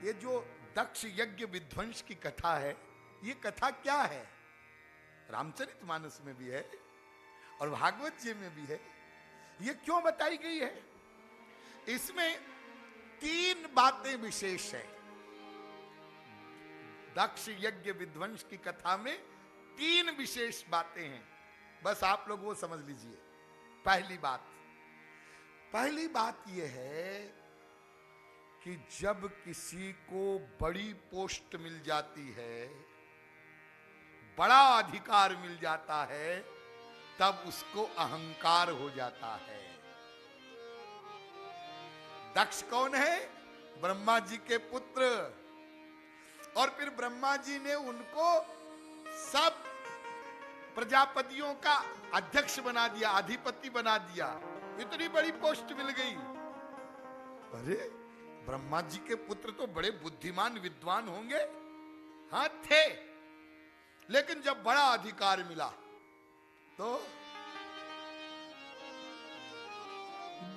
ये जो दक्ष यज्ञ विध्वंस की कथा है, ये कथा क्या है? रामचरितमानस में भी है और भागवत जी में भी है। ये क्यों बताई गई है? इसमें 3 बातें विशेष है। दक्ष यज्ञ विध्वंस की कथा में 3 विशेष बातें हैं, बस आप लोग वो समझ लीजिए। पहली बात यह है कि जब किसी को बड़ी पोस्ट मिल जाती है, बड़ा अधिकार मिल जाता है, तब उसको अहंकार हो जाता है। दक्ष कौन है? ब्रह्मा जी के पुत्र। और फिर ब्रह्मा जी ने उनको सब प्रजापतियों का अध्यक्ष बना दिया, अधिपति बना दिया। इतनी बड़ी पोस्ट मिल गई। अरे ब्रह्मा जी के पुत्र तो बड़े बुद्धिमान विद्वान होंगे। हाँ थे, लेकिन जब बड़ा अधिकार मिला तो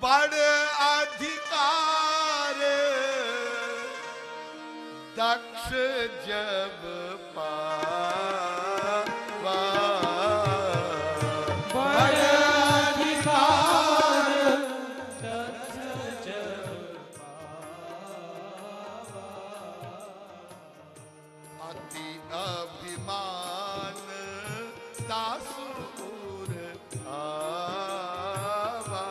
बड़े अधिकार दक्ष जब पावा, बड़े अधिकार दक्ष जब पावा, अति अभिमान दासुर आवा,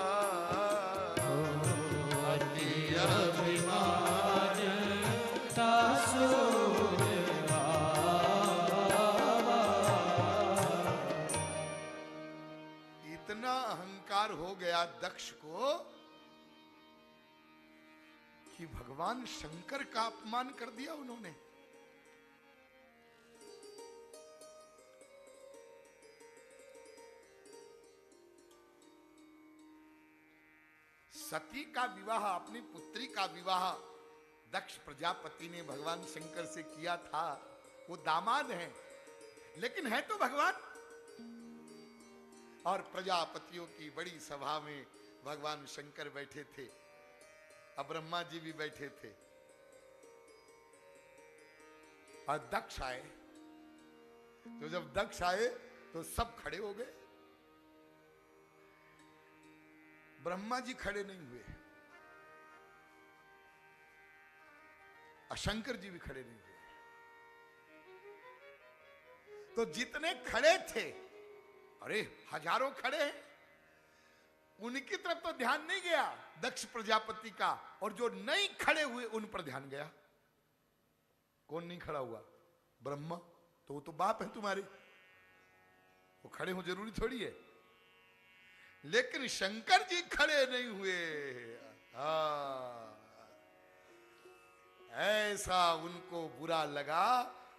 अति अभिमान दासुर आवा। इतना अहंकार हो गया दक्ष को कि भगवान शंकर का अपमान कर दिया उन्होंने। सती का विवाह, अपनी पुत्री का विवाह दक्ष प्रजापति ने भगवान शंकर से किया था। वो दामाद हैं, लेकिन है तो भगवान। और प्रजापतियों की बड़ी सभा में भगवान शंकर बैठे थे, अब ब्रह्मा जी भी बैठे थे। और दक्ष आए, तो जब दक्ष आए तो सब खड़े हो गए। ब्रह्मा जी खड़े नहीं हुए, शंकर जी भी खड़े नहीं हुए। तो जितने खड़े थे, अरे हजारों खड़े हैं, उनकी तरफ तो ध्यान नहीं गया दक्ष प्रजापति का, और जो नहीं खड़े हुए उन पर ध्यान गया। कौन नहीं खड़ा हुआ? ब्रह्मा। तो वो तो बाप है तुम्हारे, वो खड़े हो जरूरी थोड़ी है। लेकिन शंकर जी खड़े नहीं हुए। ऐसा उनको बुरा लगा।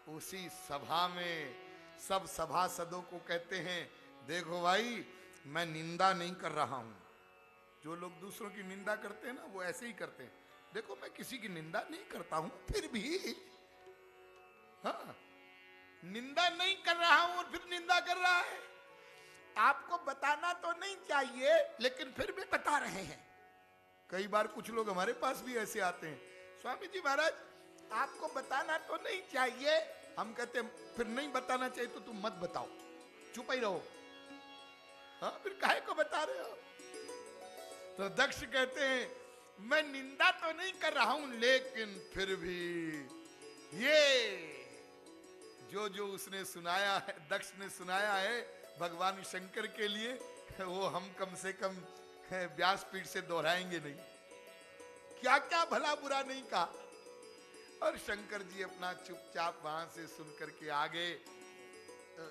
उसी सभा में सब सभासदों को कहते हैं, देखो भाई, मैं निंदा नहीं कर रहा हूं। जो लोग दूसरों की निंदा करते हैं ना, वो ऐसे ही करते हैं। देखो, मैं किसी की निंदा नहीं करता हूं, फिर भी हाँ, निंदा नहीं कर रहा हूं और फिर निंदा कर रहा है। आपको बताना तो नहीं चाहिए, लेकिन फिर भी बता रहे हैं। कई बार कुछ लोग हमारे पास भी ऐसे आते हैं, स्वामी जी महाराज आपको बताना तो नहीं चाहिए। हम कहते हैं फिर नहीं बताना चाहिए तो तुम मत बताओ, चुप ही रहो। हाँ, फिर काहे को बता रहे हो? तो दक्ष कहते हैं, मैं निंदा तो नहीं कर रहा हूं, लेकिन फिर भी ये जो उसने सुनाया है, दक्ष ने सुनाया है भगवान शंकर के लिए, वो हम कम से कम व्यासपीठ से दोहराएंगे नहीं। क्या क्या भला बुरा नहीं कहा। और शंकर जी अपना चुपचाप वहां से सुन करके आगे।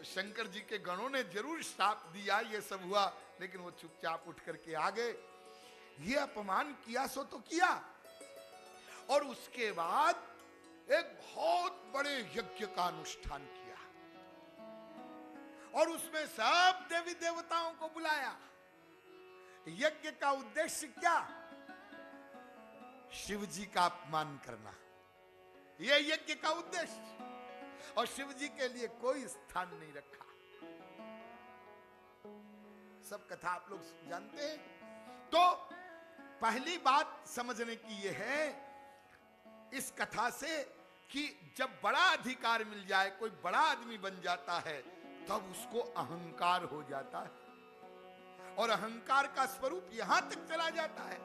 शंकर जी के गणों ने जरूर श्राप दिया, ये सब हुआ, लेकिन वो चुपचाप उठ करके आगे। ये अपमान किया सो तो किया, और उसके बाद एक बहुत बड़े यज्ञ का अनुष्ठान किया, और उसमें सब देवी देवताओं को बुलाया। यज्ञ का उद्देश्य क्या? शिव जी का अपमान करना, यह यज्ञ का उद्देश्य। और शिव जी के लिए कोई स्थान नहीं रखा। सब कथा आप लोग जानते हैं। तो पहली बात समझने की यह है, इस कथा से कि जब बड़ा अधिकार मिल जाए, कोई बड़ा आदमी बन जाता है, तब उसको अहंकार हो जाता है और अहंकार का स्वरूप यहां तक चला जाता है।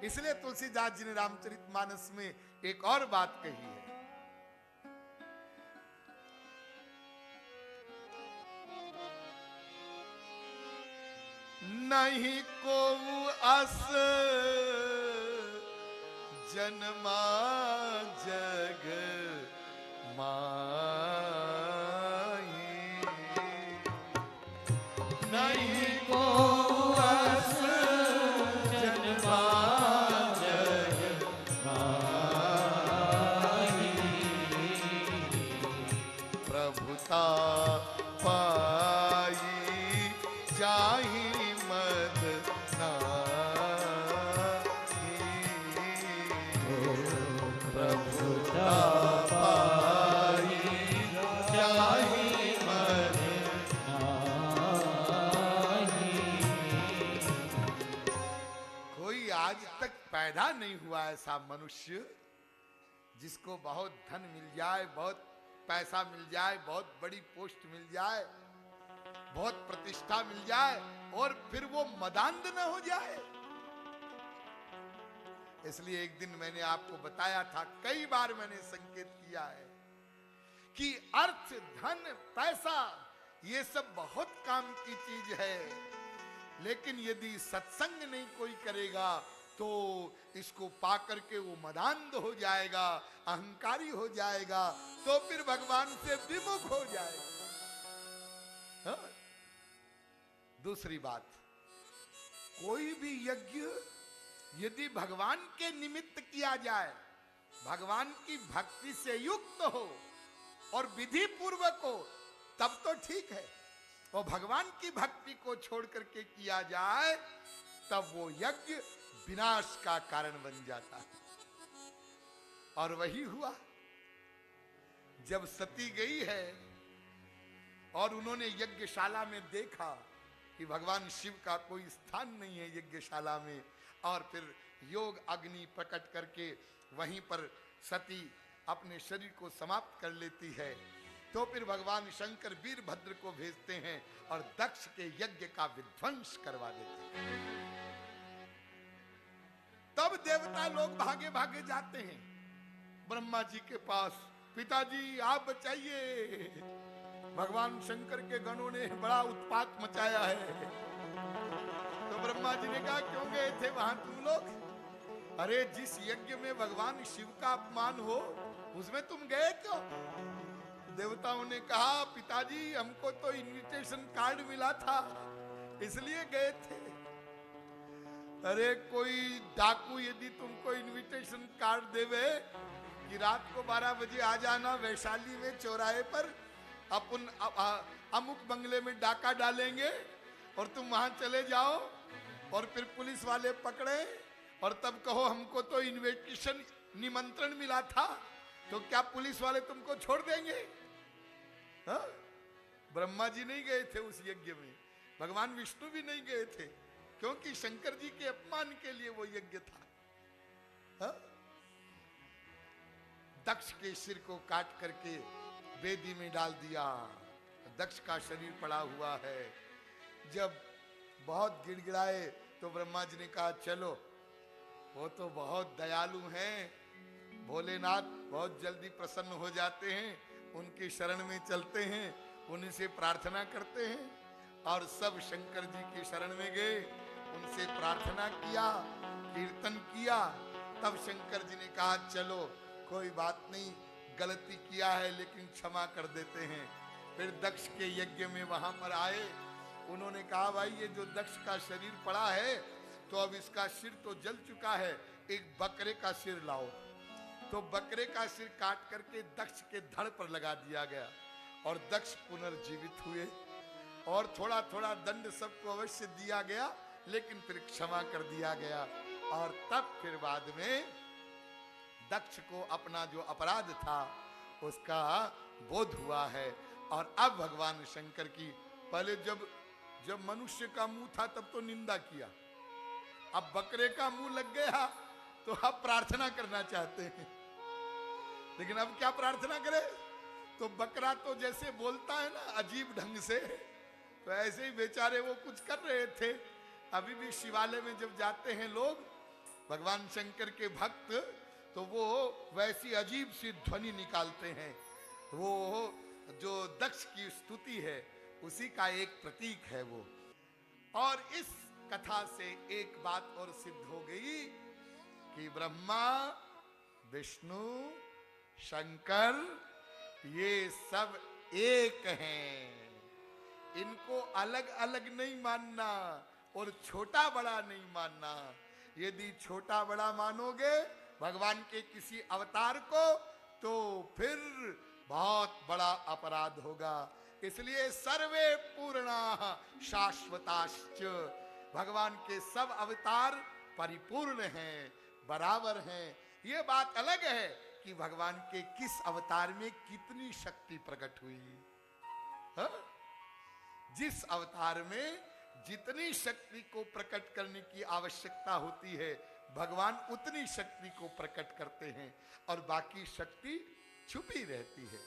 इसलिए तुलसीदास जी ने रामचरितमानस में एक और बात कही है, नहीं को अस जन्मा जग माई, नहीं को अस जन्मा जग माही, प्रभुता पाई जाहि मद नाहि, प्रभुता पाई जाहि मद नाहि। कोई आज तक पैदा नहीं हुआ ऐसा मनुष्य जिसको बहुत धन मिल जाए, बहुत पैसा मिल जाए, बहुत बड़ी पोस्ट मिल जाए, बहुत प्रतिष्ठा मिल जाए और फिर वो मदांध न हो जाए। इसलिए एक दिन मैंने आपको बताया था, कई बार मैंने संकेत किया है कि अर्थ, धन, पैसा ये सब बहुत काम की चीज है, लेकिन यदि सत्संग नहीं कोई करेगा तो इसको पाकर के वो मदांध हो जाएगा, अहंकारी हो जाएगा, तो फिर भगवान से विमुख हो जाएगा। हाँ? दूसरी बात, कोई भी यज्ञ यदि भगवान के निमित्त किया जाए, भगवान की भक्ति से युक्त हो और विधि पूर्वक हो, तब तो ठीक है। और भगवान की भक्ति को छोड़ करके किया जाए तब वो यज्ञ विनाश का कारण बन जाता है। और वही हुआ जब सती गई है और उन्होंने यज्ञशाला में देखा कि भगवान शिव का कोई स्थान नहीं है यज्ञशाला में, और फिर योग अग्नि प्रकट करके वहीं पर सती अपने शरीर को समाप्त कर लेती है, तो फिर भगवान शंकर वीरभद्र को भेजते हैं और दक्ष के यज्ञ का विध्वंस करवा देते हैं। तब देवता लोग भागे भागे जाते हैं ब्रह्मा जी के पास, पिताजी आप बचाइए, भगवान शंकर के गणों ने बड़ा उत्पात मचाया है। तो ब्रह्मा जी ने कहा क्यों गए थे वहां तुम लोग? अरे जिस यज्ञ में भगवान शिव का अपमान हो उसमें तुम गए क्यों? देवताओं ने कहा पिताजी हमको तो इनविटेशन कार्ड मिला था इसलिए गए थे। अरे कोई डाकू यदि तुमको इनविटेशन कार्ड देवे कि रात को 12 बजे आ जाना वैशाली में चौराहे पर, अपन अमुक बंगले में डाका डालेंगे और तुम वहां चले जाओ और फिर पुलिस वाले पकड़े और तब कहो हमको तो इनविटेशन निमंत्रण मिला था, तो क्या पुलिस वाले तुमको छोड़ देंगे? हा? ब्रह्मा जी नहीं गए थे उस यज्ञ में, भगवान विष्णु भी नहीं गए थे, क्योंकि शंकर जी के अपमान के लिए वो यज्ञ था। हा? दक्ष के सिर को काट करके वेदी में डाल दिया, दक्ष का शरीर पड़ा हुआ है। जब बहुत गिड़गिड़ाए तो ब्रह्मा जी ने कहा चलो, वो तो बहुत दयालु हैं, भोलेनाथ बहुत जल्दी प्रसन्न हो जाते हैं, उनकी शरण में चलते हैं, उन्हीं से प्रार्थना करते हैं। और सब शंकर जी की शरण में गए, उनसे प्रार्थना किया, कीर्तन किया। तब शंकर जी ने कहा चलो कोई बात नहीं, गलती किया है लेकिन क्षमा कर देते हैं। फिर दक्ष के यज्ञ में वहां पर आए, उन्होंने कहा भाई ये जो दक्ष का शरीर पड़ा है तो अब इसका सिर तो जल चुका है, एक बकरे का सिर लाओ। तो बकरे का सिर काट करके दक्ष के धड़ पर लगा दिया गया और दक्ष पुनर्जीवित हुए। और थोड़ा थोड़ा दंड सबको अवश्य दिया गया, लेकिन फिर क्षमा कर दिया गया। और तब फिर बाद में दक्ष को अपना जो अपराध था उसका बोध हुआ है। और अब भगवान शंकर की, पहले जब मनुष्य का मुंह था तब तो निंदा किया, अब बकरे का मुंह लग गया तो अब प्रार्थना करना चाहते हैं। लेकिन अब क्या प्रार्थना करे? तो बकरा तो जैसे बोलता है ना अजीब ढंग से, तो ऐसे ही बेचारे वो कुछ कर रहे थे। अभी भी शिवालय में जब जाते हैं लोग, भगवान शंकर के भक्त, तो वो वैसी अजीब सी ध्वनि निकालते हैं। वो जो दक्ष की स्तुति है उसी का एक प्रतीक है वो। और इस कथा से एक बात और सिद्ध हो गई कि ब्रह्मा, विष्णु, शंकर ये सब एक हैं। इनको अलग अलग नहीं मानना और छोटा बड़ा नहीं मानना। यदि छोटा बड़ा मानोगे भगवान के किसी अवतार को, तो फिर बहुत बड़ा अपराध होगा। इसलिए सर्वे पूर्णा शाश्वताश्च, भगवान के सब अवतार परिपूर्ण हैं, बराबर हैं। ये बात अलग है कि भगवान के किस अवतार में कितनी शक्ति प्रकट हुई। हा? जिस अवतार में जितनी शक्ति को प्रकट करने की आवश्यकता होती है, भगवान उतनी शक्ति को प्रकट करते हैं और बाकी शक्ति छुपी रहती है।